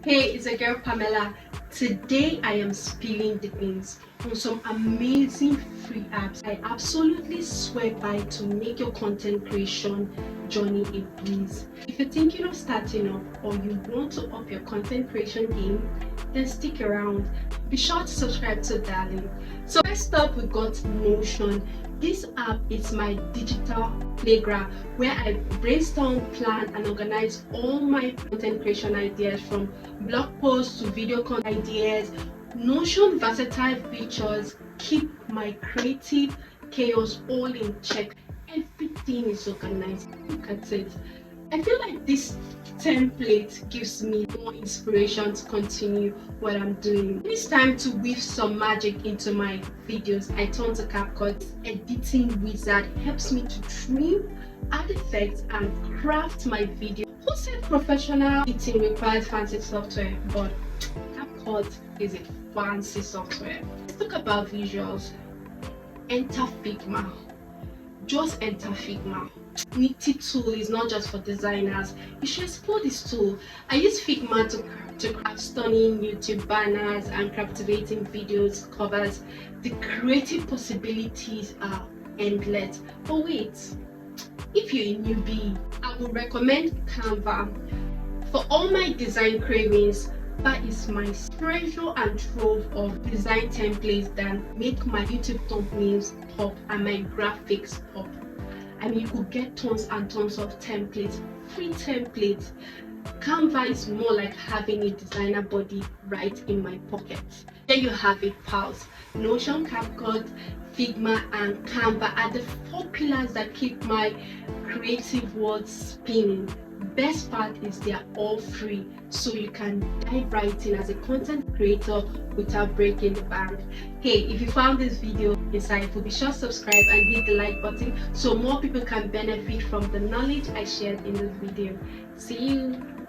Hey, it's a girl Pamela. Today I am spilling the beans on some amazing free apps I absolutely swear by to make your content creation journey a breeze. If you're thinking of starting up or you want to up your content creation game, then stick around. Be sure to subscribe to Darling. So first up, we got Notion. This app is my digital playground where I brainstorm, plan, and organize all my content creation ideas, from blog posts to video content ideas. Notion versatile features keep my creative chaos all in check. Everything is organized. Look at it. I feel like this template gives me more inspiration to continue what I'm doing. When it's time to weave some magic into my videos, I turn to CapCut. Editing wizard helps me to trim, add effects, and craft my video. Who said professional editing requires fancy software? But CapCut is a fancy software. Let's talk about visuals. Enter Figma. Just enter Figma. Nifty tool is not just for designers. You should explore this tool. I use Figma to craft stunning YouTube banners and captivating videos covers. The creative possibilities are endless. But wait, if you're a newbie, I would recommend Canva. For all my design cravings, that is my treasure and trove of design templates that make my YouTube thumbnails pop and my graphics pop. I mean, you could get tons and tons of templates, free templates. Canva is more like having a designer body right in my pocket. There you have it, pals. Notion, CapCut, Figma, and Canva are the four pillars that keep my creative world spinning. Best part is they are all free, so you can dive right in as a content creator without breaking the bank. Hey, if you found this video insightful, be sure to subscribe and hit the like button so more people can benefit from the knowledge I shared in this video. See you.